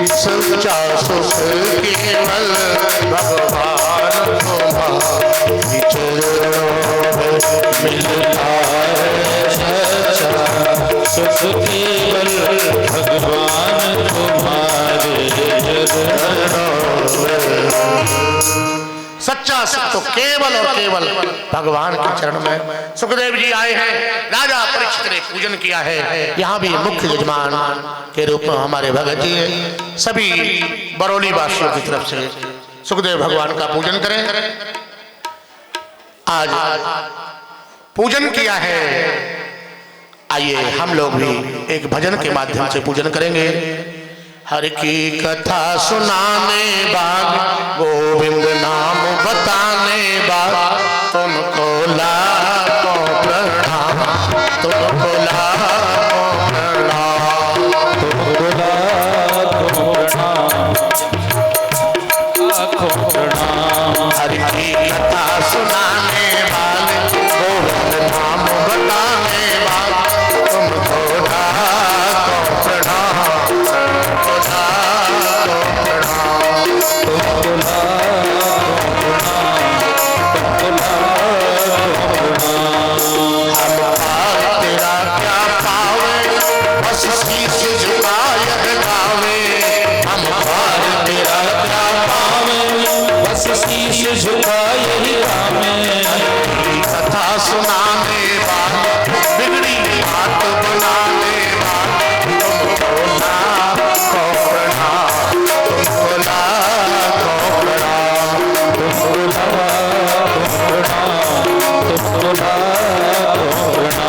सच्चा सुख केवल भगवान तुम्हारी चरणों में मिलता है। सच्चा सुख केवल भगवान तुम्हारे चरणों में। सच्चा सुख तो केवल और केवल भगवान के चरण में। सुखदेव जी आए हैं, राजा परीक्षित ने पूजन किया है। यहाँ भी मुख्य यजमान के रूप में हमारे भगत जी हैं। सभी बरौली वासियों की तरफ से सुखदेव भगवान का पूजन करें। आज पूजन किया है, आइए हम लोग भी एक भजन के माध्यम से पूजन करेंगे। हर की कथा सुनाने बाद, गोविंद नाम बताने बाद, तुमको लाखों प्रणाम, तुमको लाखों प्रणाम, तुमको लाखों प्रणाम, लाखों प्रणाम। हर की कथा सुनाने वाले, गोविंद नाम बताने बाद, तुमको लाखों प्रणाम, कथा सुनाने वाले, बिगड़ी बात बनाने वाले, तुमको लाखों प्रणाम, तुमको लाखों प्रणाम, तुमको लाखों प्रणाम, तुमको लाखों प्रणाम।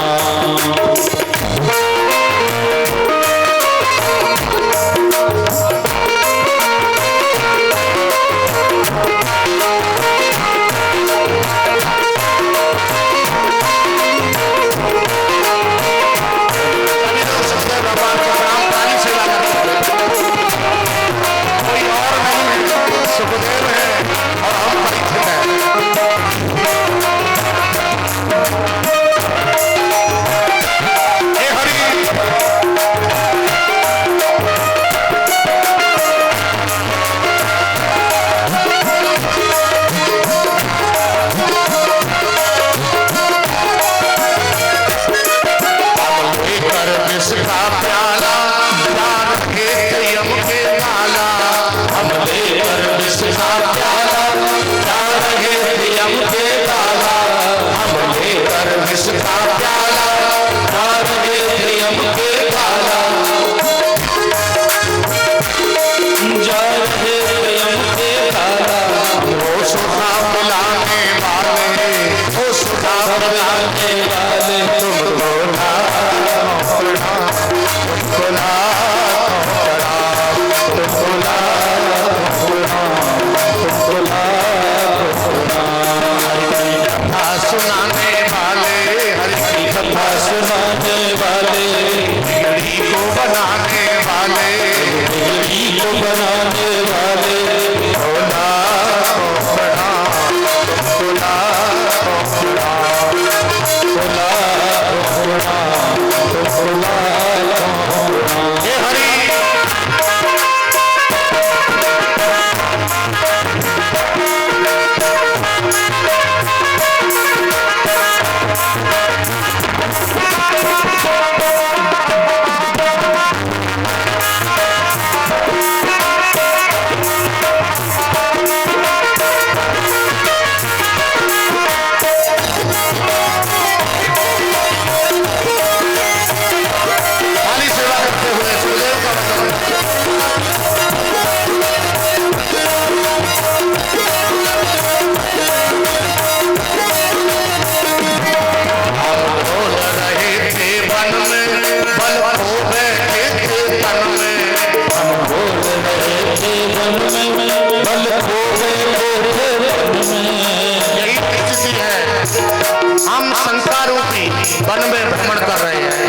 हम शंका रूपी वन में भ्रमण कर रहे हैं,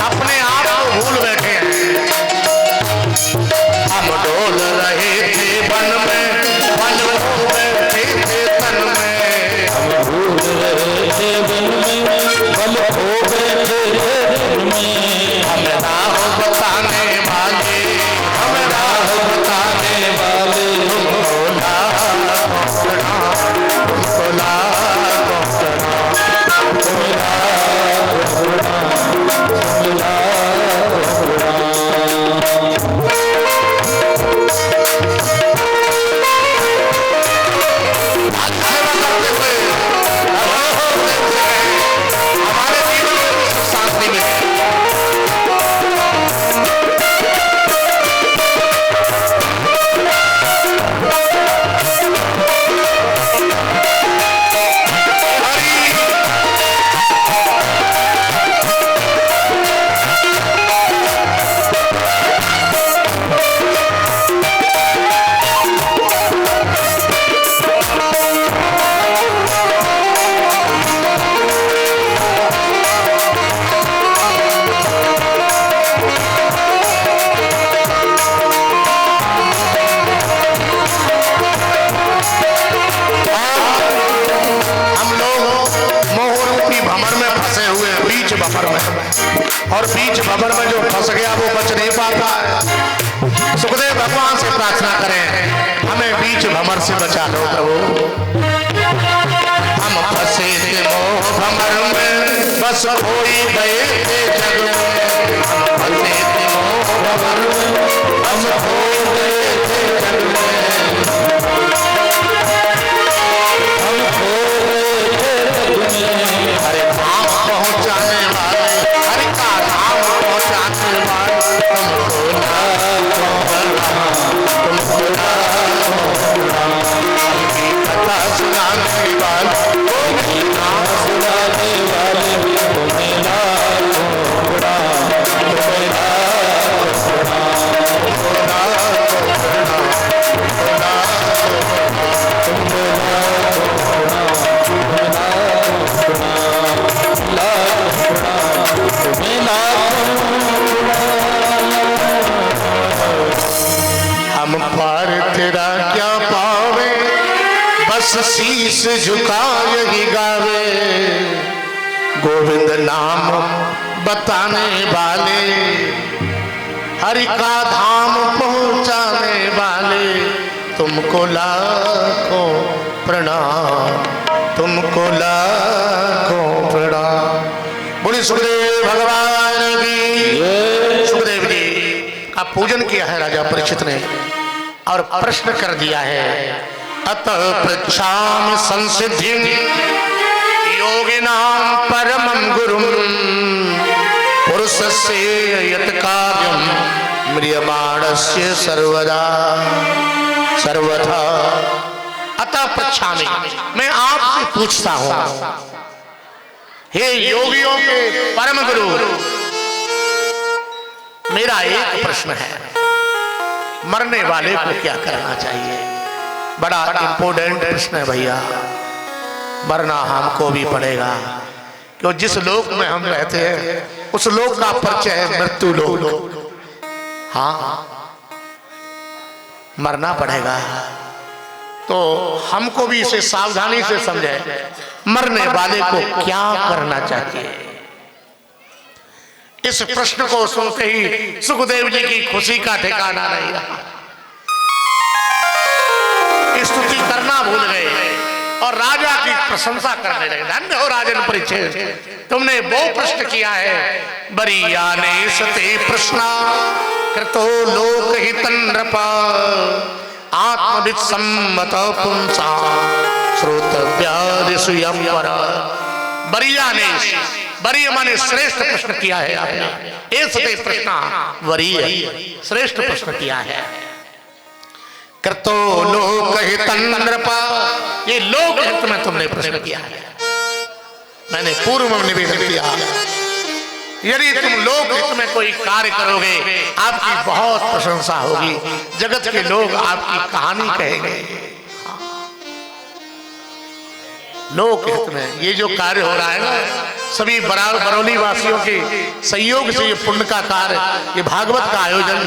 अपने आप को भूल बैठे हैं। हम डोल रहे थे वन में, वन को बैठे थे तन में। हम भूल रहे थे वन में, वन को बैठे थे तन में। हम राह बताने वाले, हम भंवर में, और बीच भंवर में जो फंस गया वो बच नहीं पाता है। सुखदेव भगवान से प्रार्थना करें, हमें बीच भंवर से बचा लो प्रभु। हम फंसे थे मोह भंवर में, बस खोई गए थे जग में। हम फंसे थे मोह भंवर में, बस खोई गए थे जग में। हम खो गए थे जग में। हरे धाम पहुँचाने वाले, हरि का धाम पहुँचाने वाले, तुमको कथा सुनाने वाले, सुनाने वाले तुम्हें लाखों प्रणाम, तुम्हें लाखों हम पार तेरा क्या पावे, बस शीश झुका यही गावे। गोविंद नाम बताने वाले, हरि का धाम पहुँचाने वाले, तुमको लाखों प्रणाम, तुमको लाखों प्रणाम। बोलिए सुखदेव भगवान की। सुखदेव जी का पूजन किया है राजा परीक्षित ने और प्रश्न कर दिया है, अतः पृच्छामि संसिद्धिं योगिनां परमं गुरुं, पुरुषस्य यत् कार्यं म्रियमाणस्य सर्वदा सर्वथा। अतः पृच्छामि, मैं आपसे पूछता हूं, हे योगियों के परम गुरु, मेरा एक प्रश्न है, मरने वाले को क्या करना चाहिए? बड़ा इंपोर्टेंट प्रश्न है भैया। मरना हमको भी पड़ेगा, क्यों जिस लोक में हम रहते हैं उस लोक का परिचय है मृत्यु लोक। हाँ, मरना पड़ेगा, तो हमको भी इसे सावधानी से समझे, मरने वाले को क्या करना चाहिए। इस प्रश्न को सुनते ही सुखदेव जी की खुशी का ठिकाना नहीं रहा। स्तुति करना भूल गए और राजा की प्रशंसा करने लगे। धन्य हो राजन परीक्षित, तुमने वो प्रश्न किया है। बरीयाने सते प्रश्ना कृतो लोकहितं नृप, आत्मविद सम्मत पुंसा श्रोतव्यादिषु यमवर। बरीयाने, वरीय माने श्रेष्ठ प्रश्न किया है आपने। ऐसे प्रश्न वरीय श्रेष्ठ प्रश्न किया है। कृतो लोकहितं नृप, ये लोकहित में तुमने प्रश्न किया है। मैंने पूर्व में निवेदन किया, यदि तुम लोकहित में कोई कार्य करोगे आपकी बहुत प्रशंसा होगी, जगत के लोग आपकी कहानी कहेंगे। लोकहित में ये जो कार्य हो रहा है ना, सभी बरौली वासियों के सहयोग से ये पुण्य का कार्य, ये भागवत का आयोजन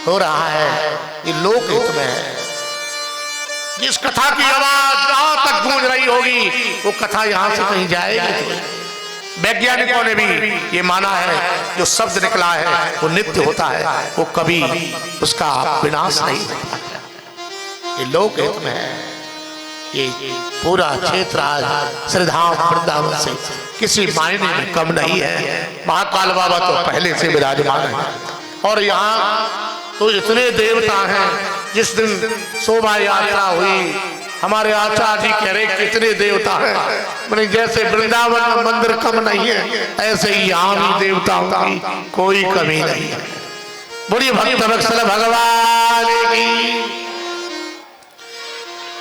हो रहा है, ये लोकहित में है। जिस कथा की आवाज जहां तक गूंज रही होगी वो कथा यहां से कहीं जाएगी। वैज्ञानिकों ने भी ये माना है, जो शब्द निकला है वो नित्य होता है, वो कभी उसका विनाश नहीं होता। ये लोकहित में है। ये पूरा क्षेत्र आज श्रीधाम वृंदावन से किसी मायने में कम नहीं है। महाकाल बाबा तो पहले से विराजमान है, और यहाँ तो इतने देवता हैं। जिस दिन शोभा यात्रा हुई, हमारे आचार्य जी कह रहे कितने देवता हैं, मैंने जैसे वृंदावन में मंदिर कम नहीं है, ऐसे ही यहाँ भी देवताओं की कोई कमी नहीं है। बोलिए भक्त वत्सल भगवान की।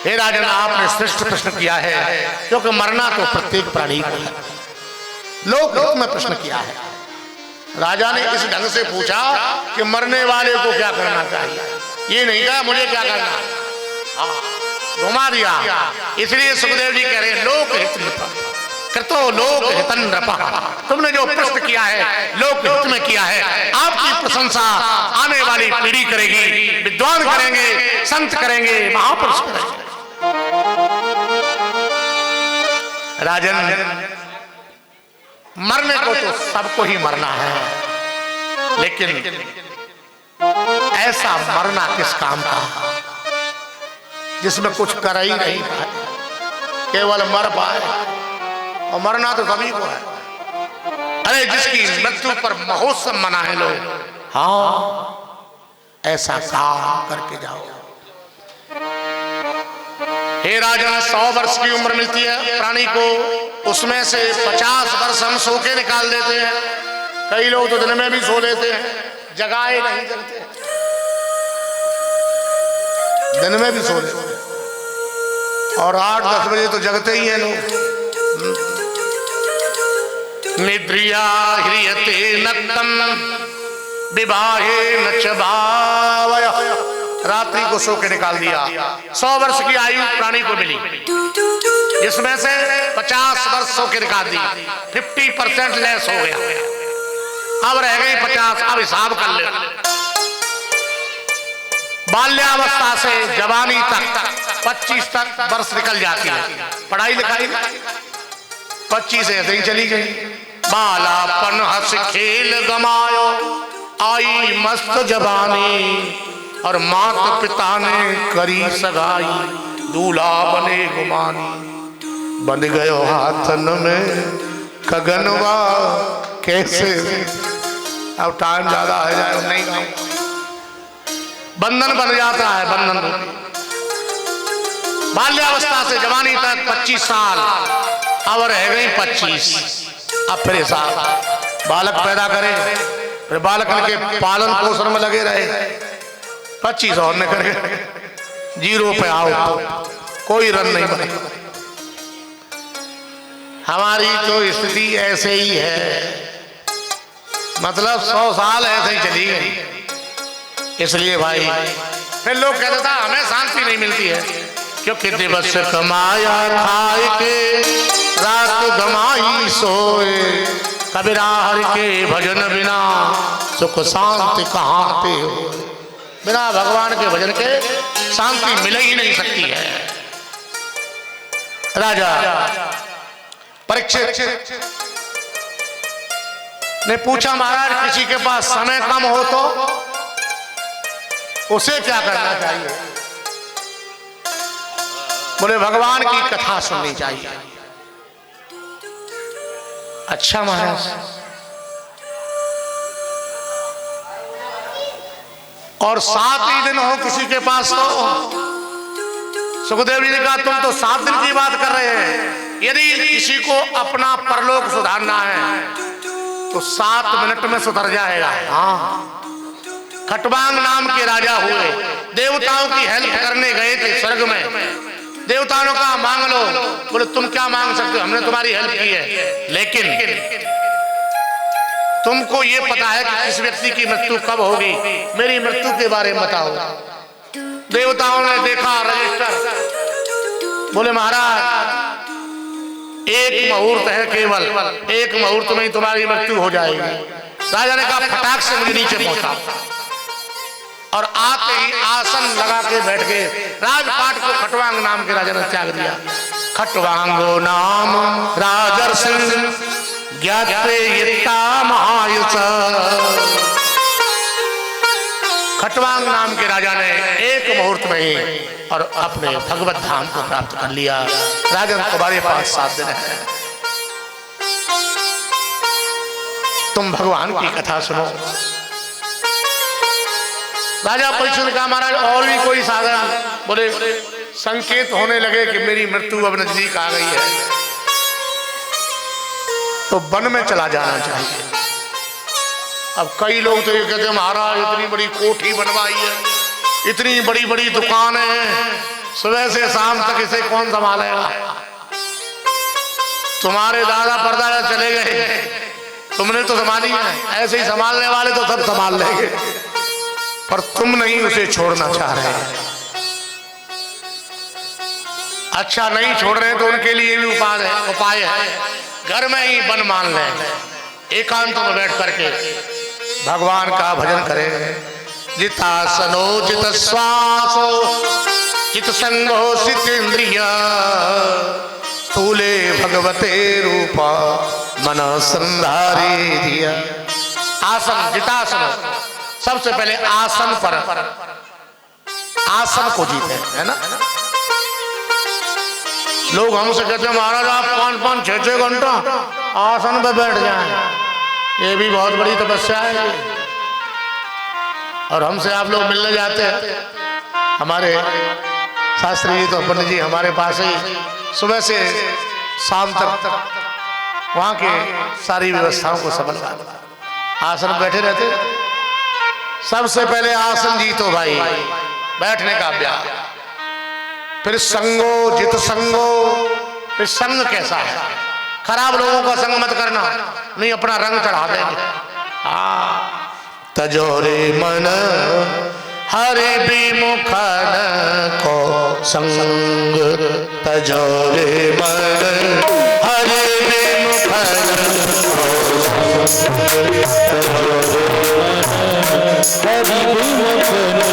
हे राजन, आपने श्रेष्ठ प्रश्न किया है, क्योंकि मरना तो प्रत्येक प्राणी को है। लोकहित में प्रश्न किया है। राजा ने इस ढंग से पूछा कि मरने वाले को क्या करना चाहिए, ये नहीं कहा मुझे क्या करना। हाँ, घुमा दिया। इसलिए सुखदेव जी कह रहे लोकहित में कृतो लोकहितं नृप। तुमने जो प्रश्न किया है लोकहित में किया है, आपकी प्रशंसा आने वाली पीढ़ी करेगी, विद्वान करेंगे, संत करेंगे, महापुरुष करेंगे। राजन, मरने को तो सबको ही मरना है, लेकिन ऐसा मरना किस काम का जिसमें कुछ कर ही नहीं पाए, केवल मर पाए। और मरना तो सभी को है। अरे जिसकी मृत्यु पर महोत्सव मनाए लोग, हाँ ऐसा काम करके जाओ। हे राजा, 100 वर्ष की उम्र मिलती है प्राणी को, उसमें से 50 वर्ष हम सो के निकाल देते हैं। कई लोग तो दिन में भी सो लेते हैं, जगाए नहीं जगते, दिन में भी सो लेते हैं। और 8-10 बजे तो जगते ही हैं लोग। निद्रिया ह्रियते नक्तम विवाहे न च भावय। रात्रि को सो के निकाल दिया। 100 वर्ष की आयु प्राणी को मिली, जिसमें से 50 वर्ष सो के निकाल दी, 50% लेस हो गया। अब रह गई 50। अब हिसाब कर ले, बाल्यावस्था से जवानी तक 25 तक वर्ष निकल जाती है। पढ़ाई लिखाई 25 ऐसे ही चली गई। बालापन हंस खेल गमायो, आई मस्त जवानी, और मात पिता ने करी सगाई, दूल्हा बने गुमानी। बन गयो हाथन में खगनवा कैसे। अब टाइम ज्यादा है जाए नहीं गाऊं। बंधन बन जाता है, बंधन। बाल्यावस्था से जवानी तक 25 साल, अब रह गई 25। अब फिर हिसाब, बालक पैदा करे, फिर बालक के पालन पोषण में लगे रहे, 25 और न करे, 0 पे आओ, कोई रन नहीं बने। हमारी तो स्थिति ऐसे ही है, मतलब 100 साल ऐसे ही चली गई। इसलिए भाई फिर लोग कहते था हमें शांति नहीं मिलती है, क्योंकि दिवस कमाया खाए के, रात गमाई सोए, कबीरा हरि के भजन बिना सुख शांति कहाँ पे हो। बिना भगवान के भजन के शांति मिल ही नहीं सकती है। राजा परीक्षित ने पूछा, महाराज किसी के पास समय कम हो तो उसे क्या करना चाहिए? बोले भगवान की कथा सुननी चाहिए। अच्छा महाराज, और 7 ही दिन हो किसी के पास तो? सुखदेव जी ने कहा तुम तो 7 दिन की बात कर रहे हैं। यदि किसी को अपना परलोक सुधारना है तो 7 मिनट में सुधर जाएगा। हाँ, खटवांग नाम के राजा हुए, देवताओं की हेल्प करने गए थे स्वर्ग में। देवताओं ने कहा मांग लो। बोले तुम क्या मांग सकते हो, हमने तुम्हारी हेल्प की है, लेकिन तुमको ये पता है कि किस व्यक्ति की मृत्यु कब होगी, मेरी मृत्यु के बारे में बताओ। देवताओं ने देखा रजिस्टर, बोले महाराज 1 मुहूर्त है, केवल 1 मुहूर्त में ही तुम्हारी मृत्यु हो जाएगी। राजा ने कहा फटाक से मुझे नीचे पहुंचा, और आते ही आसन लगा के बैठ गए। राजपाट को खटवांग नाम के राजा ने त्याग दिया। खटवांगो नाम राजर्षि ज्ञाते यत्ता महायुष। खटवांग नाम के राजा ने 1 मुहूर्त में ही और अपने भगवत धाम को प्राप्त कर लिया। राजा तुम्हारे पास 7 दिन है, तुम भगवान की कथा सुनो। राजा परीक्षित ने कहा महाराज और भी कोई साधन? बोले संकेत होने लगे कि मेरी मृत्यु अब नजदीक आ गई है, तो वन में चला जाना चाहिए। अब कई लोग तो ये कहते हैं महाराज इतनी बड़ी कोठी बनवाई है, इतनी बड़ी बड़ी दुकानें हैं, सुबह से शाम तक इसे कौन संभालेगा? तुम्हारे दादा परदादा चले गए, तुमने तो संभाली है, ऐसे ही संभालने वाले तो सब संभाल लेंगे, पर तुम नहीं उसे छोड़ना चाह रहे। अच्छा नहीं छोड़ रहे तो उनके लिए भी उपाय है, घर में ही वन मान लें, एकांत में बैठ करके भगवान का भजन करें। जितासनो जित श्वासो जित संगो सितेन्द्रिय, स्थूले भगवते रूपा मन संधारी दिया। आसन जितासन, सबसे पहले आसन पर आसन को जीते, है ना। लोग हमसे कहते हैं महाराज आप 5-5, 6-6 घंटा आसन पे बैठ जाएं, ये भी बहुत बड़ी तपस्या है। और हमसे आप लोग मिलने जाते हैं, हमारे शास्त्री जी तो पंडित जी हमारे पास ही सुबह से शाम तक वहाँ के सारी व्यवस्थाओं को संभाल आसन बैठे रहते। सबसे पहले आसन जीतो भाई, बैठने का अभ्यास। फिर संगो जित संगो, फिर संग कैसा है, खराब लोगों का संग मत करना, नहीं अपना रंग चढ़ा देंगे। तजोरे मन हरे विमुखन को संग, तजोरे मन हरे विमुखन को संग, हरे विमुखन